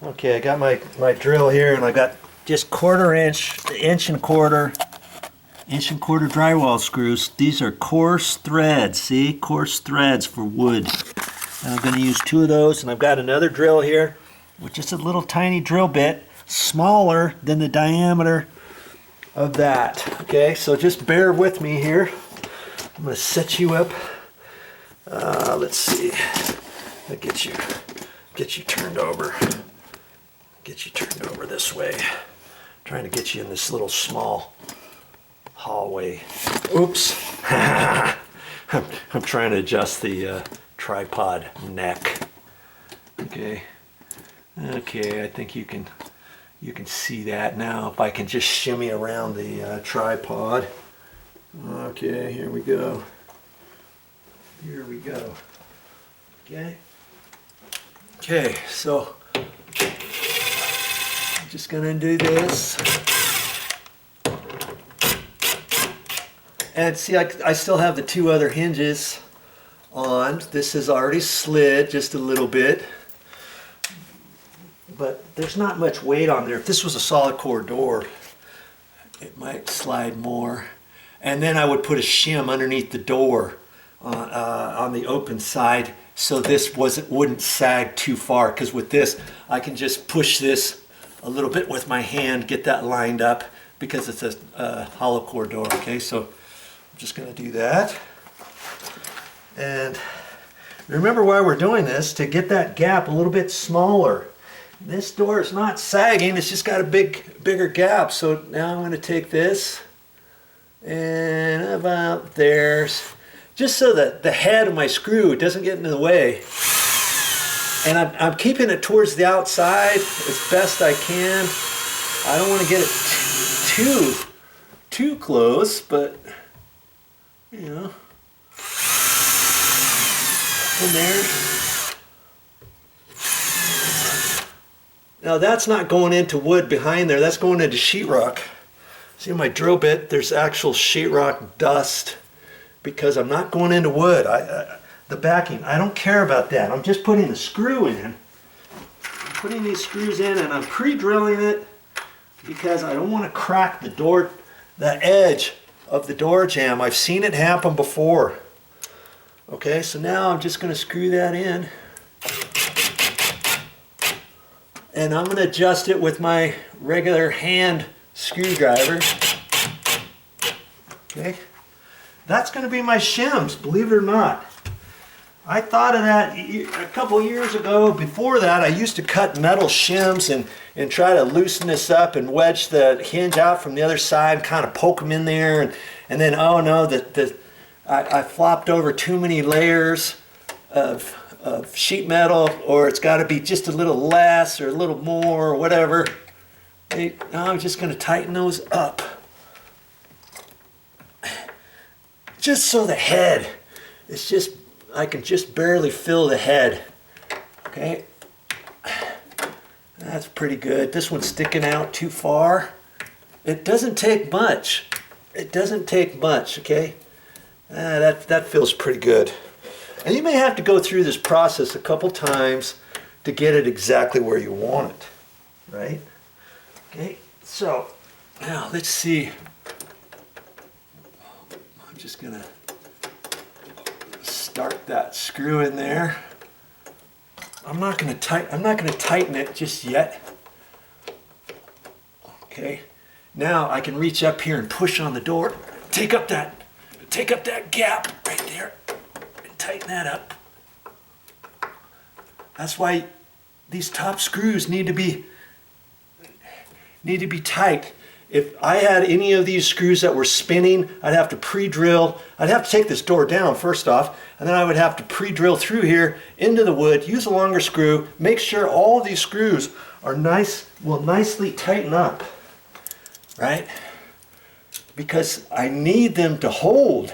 Okay, I got my drill here, and I got just inch and quarter drywall screws. These are coarse threads, see? Coarse threads for wood. And I'm going to use 2 of those, and I've got another drill here, with just a little tiny drill bit, smaller than the diameter of that. Okay, so just bear with me here. I'm going to set you up. Let's see. I'll get you turned over. Get you turned over this way. Trying to get you in this little small hallway. Oops. I'm trying to adjust the tripod neck. Okay. Okay, I think you can see that now. If I can just shimmy around the tripod. Okay, here we go. Here we go. Okay. Okay, so I'm just gonna do this. And see, I still have the 2 other hinges on. This has already slid just a little bit, but there's not much weight on there. If this was a solid core door, it might slide more. And then I would put a shim underneath the door on the open side, so this wouldn't sag too far, because with this I can just push this a little bit with my hand, get that lined up, because it's a hollow core door. Okay, so I'm just going to do that. And remember why we're doing this, to get that gap a little bit smaller. This door is not sagging, it's just got a bigger gap. So now I'm going to take this and about there, just so that the head of my screw doesn't get into the way. And I'm keeping it towards the outside as best I can. I don't want to get it too close, but you know, in there. Now that's not going into wood behind there, that's going into sheetrock. See my drill bit, there's actual sheetrock dust, because I'm not going into wood. The backing, I don't care about that. I'm just putting the screw in. I'm putting these screws in, and I'm pre-drilling it because I don't want to crack the edge of the door jamb. I've seen it happen before. Okay, so now I'm just going to screw that in. And I'm going to adjust it with my regular hand screwdriver. Okay, that's going to be my shims, believe it or not. I thought of that a couple years ago. Before that, I used to cut metal shims and try to loosen this up and wedge the hinge out from the other side, kind of poke them in there, and then, oh no, I flopped over too many layers of sheet metal, or it's got to be just a little less or a little more or whatever. Now I'm just going to tighten those up, just so the head is just, I can just barely fill the head. Okay, that's pretty good. This one's sticking out too far. It doesn't take much. It doesn't take much. Okay, that feels pretty good. And you may have to go through this process a couple times to get it exactly where you want it, right? Okay, so now let's see. I'm just gonna start that screw in there. I'm not gonna tighten it just yet. Okay, now I can reach up here and push on the door, take up that gap right there, and tighten that up. That's why these top screws need to be tight. If I had any of these screws that were spinning, I'd have to pre-drill. I'd have to take this door down first off, and then I would have to pre-drill through here into the wood, use a longer screw, make sure all these screws are will nicely tighten up, right? Because I need them to hold.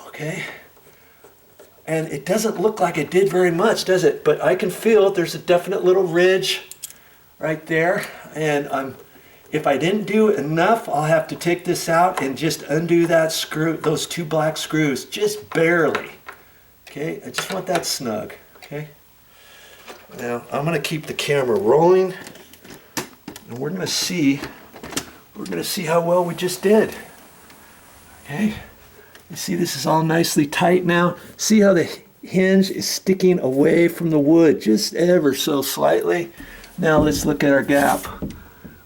Okay? And it doesn't look like it did very much, does it? But I can feel there's a definite little ridge right there, and if I didn't do enough, I'll have to take this out and just undo that screw, those 2 black screws, just barely. Okay, I just want that snug. Okay, Now I'm going to keep the camera rolling, and we're going to see how well we just did. Okay, you see this is all nicely tight now. See how the hinge is sticking away from the wood just ever so slightly. Now let's look at our gap.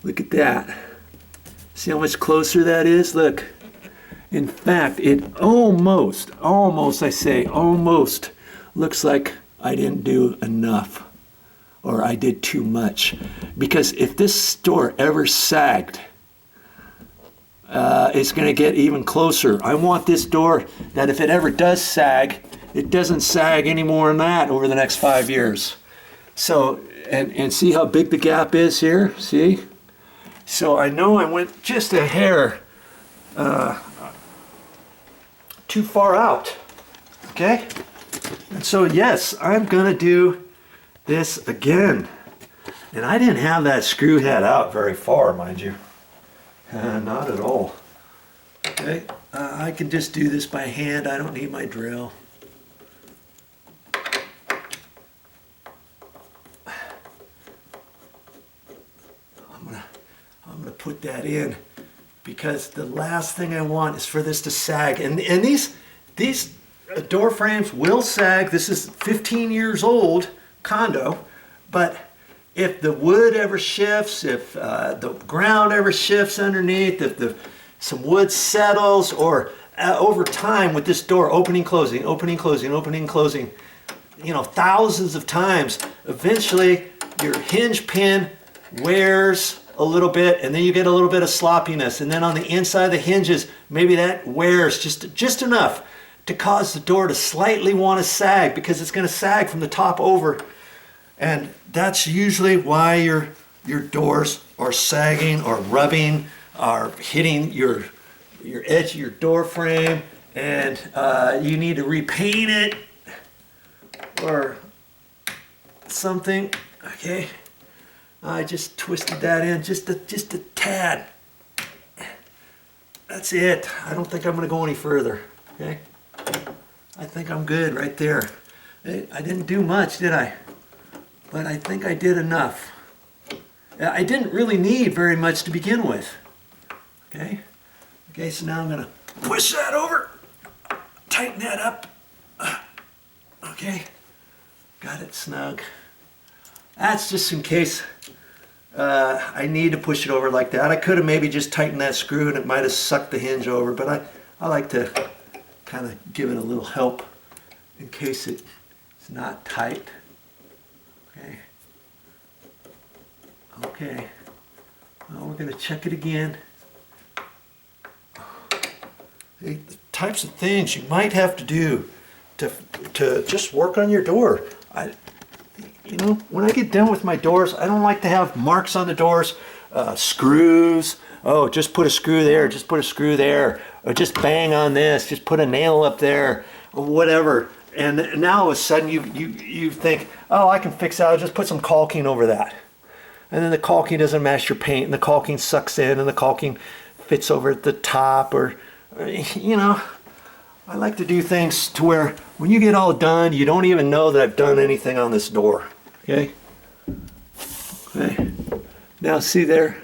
Look at that. See how much closer that is? Look. In fact, it almost looks like I didn't do enough, or I did too much. Because if this door ever sagged, it's going to get even closer. I want this door that if it ever does sag, it doesn't sag any more than that over the next 5 years. So, and see how big the gap is here? See? So I know I went just a hair too far out. Okay? And so yes, I'm gonna do this again. And I didn't have that screw head out very far, mind you. Not at all. Okay, I can just do this by hand. I don't need my drill. I'm gonna put that in because the last thing I want is for this to sag. And these door frames will sag. This is 15 years old condo, but if the wood ever shifts, if the ground ever shifts underneath, if some wood settles, or over time with this door opening, closing, opening, closing, opening, closing, you know, thousands of times, eventually your hinge pin wears a little bit, and then you get a little bit of sloppiness, and then on the inside of the hinges, maybe that wears just enough to cause the door to slightly want to sag, because it's going to sag from the top over. And that's usually why your doors are sagging or rubbing, are hitting your edge of your door frame, and you need to repaint it or something. Okay, I just twisted that in just a tad. That's it. I don't think I'm going to go any further. Okay, I think I'm good right there. I didn't do much, did I? But I think I did enough. I didn't really need very much to begin with. Okay? Okay, so now I'm going to push that over, tighten that up. Okay, got it snug. That's just in case I need to push it over like that. I could have maybe just tightened that screw and it might have sucked the hinge over, but I like to kind of give it a little help in case it's not tight. Okay. Okay. Well, we're going to check it again. The types of things you might have to do to just work on your door. You know, when I get done with my doors, I don't like to have marks on the doors, screws. Oh, just put a screw there, just put a screw there, or just bang on this, just put a nail up there, or whatever. And now all of a sudden you think, oh, I can fix that. I'll just put some caulking over that. And then the caulking doesn't match your paint, and the caulking sucks in, and the caulking fits over at the top, or you know, I like to do things to where when you get all done, you don't even know that I've done anything on this door. Okay? Okay. Now see there?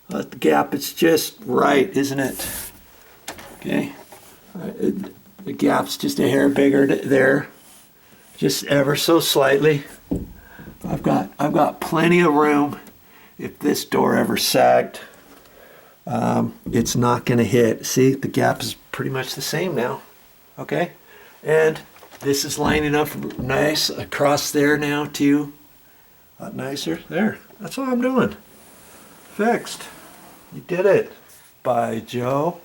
The gap, it's just right, isn't it? Okay? The gap's just a hair bigger there, just ever so slightly. I've got plenty of room. If this door ever sagged, it's not going to hit. See, the gap is pretty much the same now. Okay, and this is lining up nice across there now too. A lot nicer there. That's all I'm doing. Fixed. You did it. Bye, Joe.